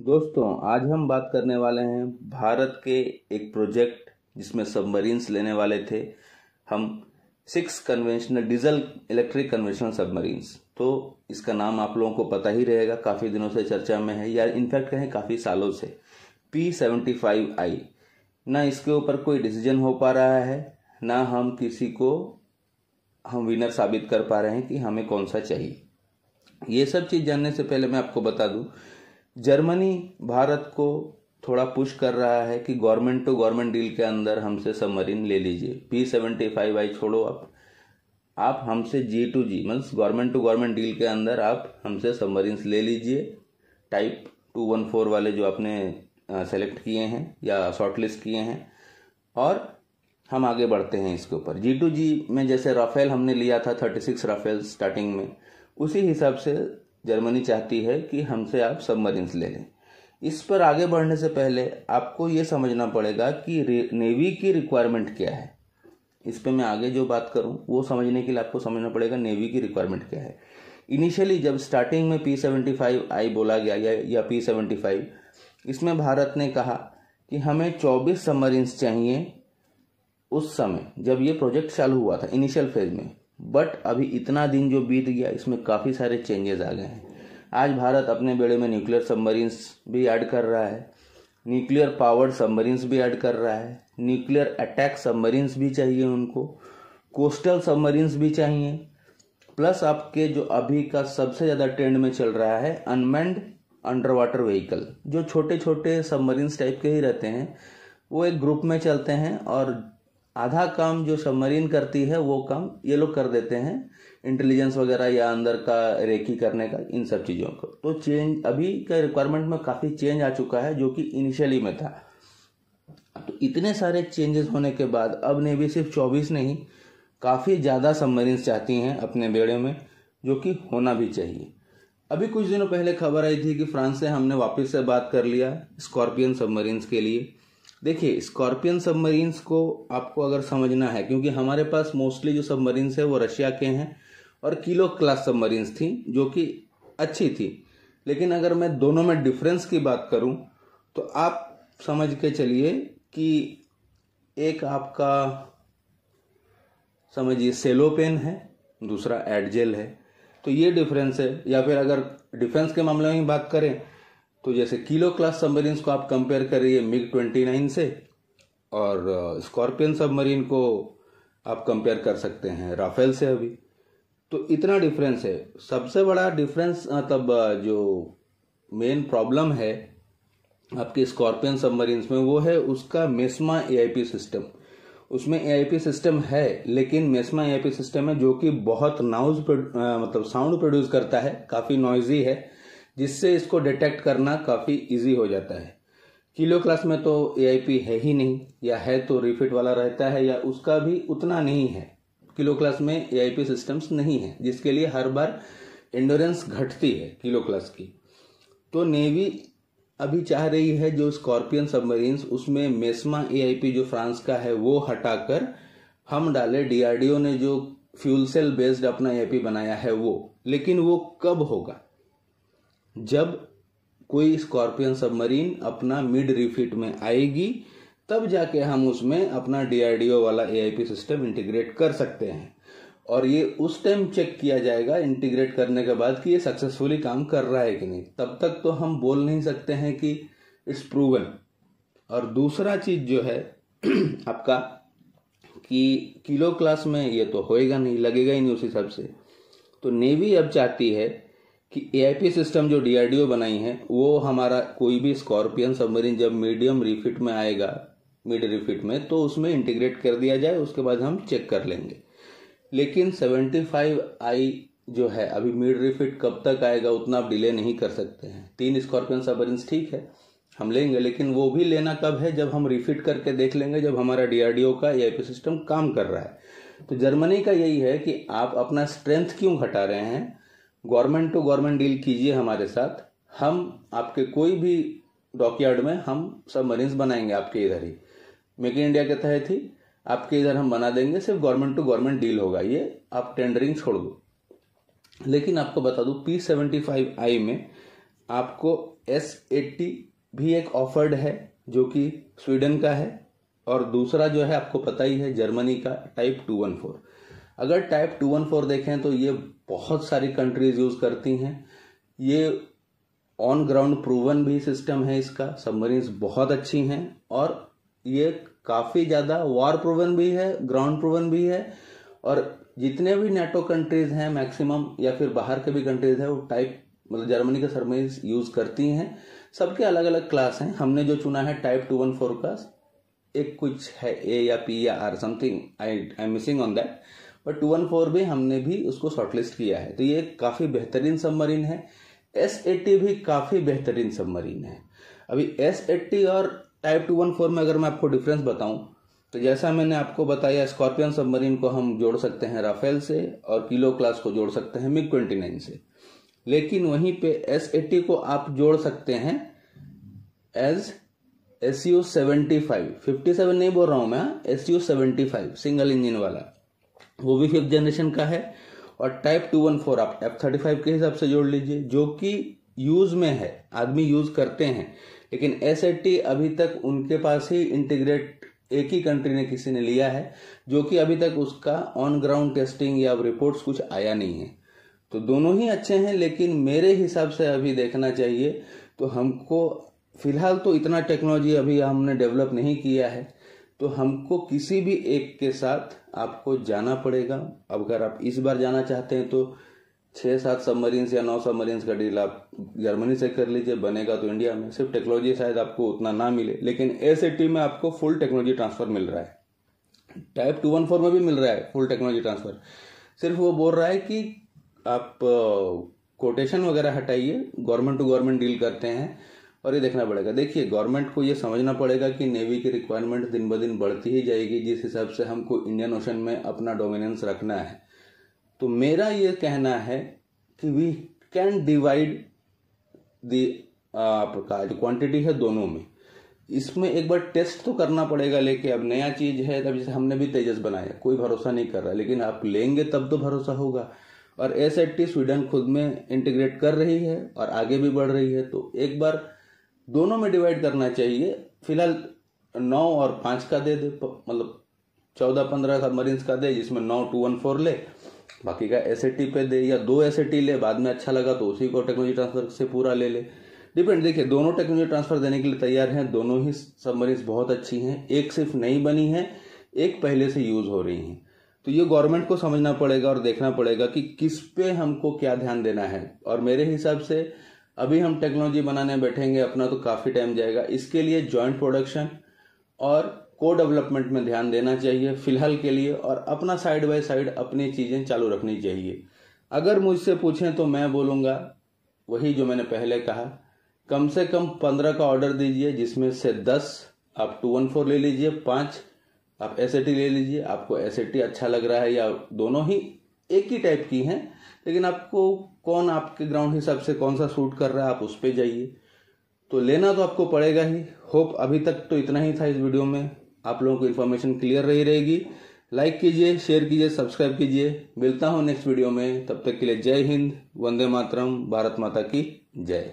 दोस्तों, आज हम बात करने वाले हैं भारत के एक प्रोजेक्ट जिसमें सबमरीन्स लेने वाले थे हम 6 conventional diesel electric conventional submarines. तो इसका नाम आप लोगों को पता ही रहेगा, काफ़ी दिनों से चर्चा में है या इनफैक्ट कहें काफ़ी सालों से। P-75I ना इसके ऊपर कोई डिसीजन हो पा रहा है, ना हम किसी को हम विनर साबित कर पा रहे हैं कि हमें कौन सा चाहिए। ये सब चीज़ जानने से पहले मैं आपको बता दूं, जर्मनी भारत को थोड़ा पुश कर रहा है कि गवर्नमेंट टू गवर्नमेंट डील के अंदर हमसे सबमरीन ले लीजिए। P-75I छोड़ो, आप हमसे G2G means government to government deal के अंदर आप हमसे सबमरीन्स ले लीजिए, टाइप 214 वाले जो आपने सेलेक्ट किए हैं या शॉर्टलिस्ट किए हैं, और हम आगे बढ़ते हैं इसके ऊपर। G2G में जैसे राफेल हमने लिया था 36 राफेल स्टार्टिंग में, उसी हिसाब से जर्मनी चाहती है कि हमसे आप सबमरीन्स ले लें। इस पर आगे बढ़ने से पहले आपको ये समझना पड़ेगा कि नेवी की रिक्वायरमेंट क्या है। इस पे मैं आगे जो बात करूं वो समझने के लिए आपको समझना पड़ेगा नेवी की रिक्वायरमेंट क्या है। इनिशियली जब स्टार्टिंग में P-75I बोला गया या P-75, इसमें भारत ने कहा कि हमें 24 सबमरीन्स चाहिए उस समय जब ये प्रोजेक्ट चालू हुआ था इनिशियल फेज में। बट अभी इतना दिन जो बीत गया, इसमें काफ़ी सारे चेंजेस आ गए हैं। आज भारत अपने बेड़े में न्यूक्लियर सबमरीन्स भी ऐड कर रहा है, न्यूक्लियर पावर्ड सबमरीन्स भी ऐड कर रहा है, न्यूक्लियर अटैक सबमरीन्स भी चाहिए उनको, कोस्टल सबमरीन्स भी चाहिए, प्लस आपके जो अभी का सबसे ज़्यादा ट्रेंड में चल रहा है अनमैन्ड अंडर वाटर व्हीकल, जो छोटे छोटे सबमरीन्स टाइप के ही रहते हैं, वो एक ग्रुप में चलते हैं और आधा काम जो सबमरीन करती है वो काम ये लोग कर देते हैं, इंटेलिजेंस वगैरह या अंदर का रेकी करने का, इन सब चीज़ों को। तो चेंज अभी का रिक्वायरमेंट में काफ़ी चेंज आ चुका है जो कि इनिशियली में था। तो इतने सारे चेंजेस होने के बाद अब नेवी सिर्फ 24 नहीं, काफ़ी ज़्यादा सबमरीन्स चाहती हैं अपने बेड़े में, जो कि होना भी चाहिए। अभी कुछ दिनों पहले खबर आई थी कि फ्रांस से हमने वापस से बात कर लिया स्कॉर्पियन सबमरीन्स के लिए। देखिए, स्कॉर्पियन सबमरीन्स को आपको अगर समझना है, क्योंकि हमारे पास मोस्टली जो सबमरीन्स है वो रशिया के हैं और किलो क्लास सबमरीन्स थी जो कि अच्छी थी। लेकिन अगर मैं दोनों में डिफरेंस की बात करूं तो आप समझ के चलिए कि एक आपका समझिए सेलोपेन है, दूसरा एडजेल है। तो ये डिफरेंस है। या फिर अगर डिफेंस के मामले में बात करें तो जैसे किलो क्लास सबमरीन्स को आप कंपेयर करिए MiG-29 से, और स्कॉर्पियन सबमरीन को आप कंपेयर कर सकते हैं राफेल से। अभी तो इतना डिफरेंस है। सबसे बड़ा डिफरेंस मतलब जो मेन प्रॉब्लम है आपके स्कॉर्पियन सबमरीन्स में वो है उसका मेस्मा AIP सिस्टम। उसमें AIP सिस्टम है, लेकिन मेस्मा AIP सिस्टम है जो कि बहुत मतलब साउंड प्रोड्यूस करता है, काफ़ी नॉइजी है, जिससे इसको डिटेक्ट करना काफ़ी इजी हो जाता है। किलो क्लास में तो AIP है ही नहीं, या है तो रिफिट वाला रहता है, या उसका भी उतना नहीं है। किलो क्लास में AIP सिस्टम्स नहीं है, जिसके लिए हर बार एंडोरेंस घटती है किलो क्लास की। तो नेवी अभी चाह रही है जो स्कॉर्पियन सबमरीन्स, उसमें मेस्मा AIP जो फ्रांस का है वो हटाकर हम डाले DRDO ने जो फ्यूल सेल बेस्ड अपना AIP बनाया है वो। लेकिन वो कब होगा? जब कोई स्कॉर्पियन सबमरीन अपना मिड रिफिट में आएगी, तब जाके हम उसमें अपना DRDO वाला AIP सिस्टम इंटीग्रेट कर सकते हैं। और ये उस टाइम चेक किया जाएगा इंटीग्रेट करने के बाद कि ये सक्सेसफुली काम कर रहा है कि नहीं। तब तक तो हम बोल नहीं सकते हैं कि इट्स प्रूवन। और दूसरा चीज जो है आपका कि किलो क्लास में ये तो होएगा नहीं, लगेगा ही नहीं उस हिसाब से। तो नेवी अब चाहती है कि AIP सिस्टम जो DRDO बनाई है वो हमारा कोई भी स्कॉर्पियन सबमरीन जब मीडियम रिफिट में आएगा, मिड रिफिट में, तो उसमें इंटीग्रेट कर दिया जाए, उसके बाद हम चेक कर लेंगे। लेकिन 75I जो है अभी मिड रिफिट कब तक आएगा उतना आप डिले नहीं कर सकते हैं। 3 स्कॉर्पियन सबमरीन्स ठीक है हम लेंगे, लेकिन वो भी लेना कब है? जब हम रिफिट करके देख लेंगे, जब हमारा DRDO का AIP सिस्टम काम कर रहा है। तो जर्मनी का यही है कि आप अपना स्ट्रेंथ क्यों घटा रहे हैं? गवर्नमेंट टू गवर्नमेंट डील कीजिए हमारे साथ, हम आपके कोई भी डॉकयार्ड में हम सबमरीन्स बनाएंगे आपके इधर ही, मेक इन इंडिया के तहत ही आपके इधर हम बना देंगे। सिर्फ गवर्नमेंट टू गवर्नमेंट डील होगा, ये आप टेंडरिंग छोड़ दो। लेकिन आपको बता दूं P-75I में आपको S80 भी एक ऑफर्ड है जो कि स्वीडन का है, और दूसरा जो है आपको पता ही है जर्मनी का टाइप 214। अगर टाइप 214 देखें तो ये बहुत सारी कंट्रीज यूज करती हैं। ये ऑन ग्राउंड प्रूवन भी सिस्टम है इसका, सबमरीन्स बहुत अच्छी हैं, और ये काफी ज्यादा वॉर प्रूवन भी है, ग्राउंड प्रूवन भी है। और जितने भी नेटो कंट्रीज हैं मैक्सिमम, या फिर बाहर के भी कंट्रीज हैं, वो टाइप मतलब जर्मनी के सबमरीन्स यूज करती हैं। सबके अलग अलग क्लास हैं। हमने जो चुना है टाइप 214 का, एक कुछ है ए या पी या R something, I am missing on that, but 214 भी हमने भी उसको शॉर्टलिस्ट किया है। तो ये काफी बेहतरीन सबमरीन है। S80 भी काफी बेहतरीन सबमरीन है। अभी S80 और टाइप 214 में अगर मैं आपको डिफरेंस बताऊं, तो जैसा मैंने आपको बताया, स्कॉर्पियन सबमरीन को हम जोड़ सकते हैं राफेल से, और किलो क्लास को जोड़ सकते हैं MiG-29 से। लेकिन वहीं पे S80 को आप जोड़ सकते हैं एज Su-75, 57 नहीं बोल रहा हूं मैं, Su-75 सिंगल इंजन वाला, वो भी 5th जनरेशन का है। और टाइप 214 आप F-35 के हिसाब से जोड़ लीजिए, जो कि यूज में है, आदमी यूज करते हैं। लेकिन S80 अभी तक उनके पास ही इंटीग्रेट एक ही कंट्री ने किसी ने लिया है, जो कि अभी तक उसका ऑन ग्राउंड टेस्टिंग या रिपोर्ट्स कुछ आया नहीं है। तो दोनों ही अच्छे हैं, लेकिन मेरे हिसाब से अभी देखना चाहिए तो हमको फिलहाल तो इतना टेक्नोलॉजी अभी हमने डेवलप नहीं किया है, तो हमको किसी भी एक के साथ आपको जाना पड़ेगा। अब अगर आप इस बार जाना चाहते हैं तो 6-7 सबमरीन्स या 9 सबमरीन्स का डील आप जर्मनी से कर लीजिए, बनेगा तो इंडिया में। सिर्फ टेक्नोलॉजी शायद आपको उतना ना मिले, लेकिन S80 में आपको फुल टेक्नोलॉजी ट्रांसफर मिल रहा है। टाइप 214 में भी मिल रहा है फुल टेक्नोलॉजी ट्रांसफर। सिर्फ वो बोल रहा है कि आप कोटेशन वगैरह हटाइए, गवर्नमेंट टू गवर्नमेंट डील करते हैं, और ये देखना पड़ेगा। देखिए, गवर्नमेंट को ये समझना पड़ेगा कि नेवी की रिक्वायरमेंट दिन ब दिन बढ़ती ही जाएगी, जिस हिसाब से हमको इंडियन ओशन में अपना डोमिनेंस रखना है। तो मेरा ये कहना है कि वी कैन डिवाइड दी आपका जो क्वांटिटी है दोनों में। इसमें एक बार टेस्ट तो करना पड़ेगा लेके, अब नया चीज है, तब जैसे हमने भी तेजस बनाया, कोई भरोसा नहीं कर रहा, लेकिन आप लेंगे तब तो भरोसा होगा। और S80 स्वीडन खुद में इंटीग्रेट कर रही है और आगे भी बढ़ रही है, तो एक बार दोनों में डिवाइड करना चाहिए। फिलहाल 9 और 5 का दे, मतलब 14-15 सबमरीन्स का दे, जिसमें 9 214 ले, बाकी का S80 पे दे, या 2 S80 ले, बाद में अच्छा लगा तो उसी को टेक्नोलॉजी ट्रांसफर से पूरा ले ले, डिपेंड। देखिए, दोनों टेक्नोलॉजी ट्रांसफर देने के लिए तैयार हैं। दोनों ही सबमरीन्स बहुत अच्छी हैं, एक सिर्फ नई बनी है, एक पहले से यूज हो रही हैं। तो ये गवर्नमेंट को समझना पड़ेगा और देखना पड़ेगा कि किस पे हमको क्या ध्यान देना है। और मेरे हिसाब से अभी हम टेक्नोलॉजी बनाने बैठेंगे अपना तो काफी टाइम जाएगा। इसके लिए जॉइंट प्रोडक्शन और को डेवलपमेंट में ध्यान देना चाहिए फिलहाल के लिए, और अपना साइड बाय साइड अपनी चीजें चालू रखनी चाहिए। अगर मुझसे पूछें तो मैं बोलूंगा वही जो मैंने पहले कहा, कम से कम 15 का ऑर्डर दीजिए, जिसमें से 10 आप 214 ले लीजिए, 5 आप S80 ले लीजिए। आपको S80 अच्छा लग रहा है, या दोनों ही एक ही टाइप की हैं, लेकिन आपको कौन आपके ग्राउंड हिसाब से कौन सा सूट कर रहा है, आप उस पे जाइए। तो लेना तो आपको पड़ेगा ही। होप अभी तक तो इतना ही था इस वीडियो में, आप लोगों को इन्फॉर्मेशन क्लियर रही रहेगी। लाइक कीजिए, शेयर कीजिए, सब्सक्राइब कीजिए। मिलता हूं नेक्स्ट वीडियो में, तब तक के लिए जय हिंद, वंदे मातरम, भारत माता की जय।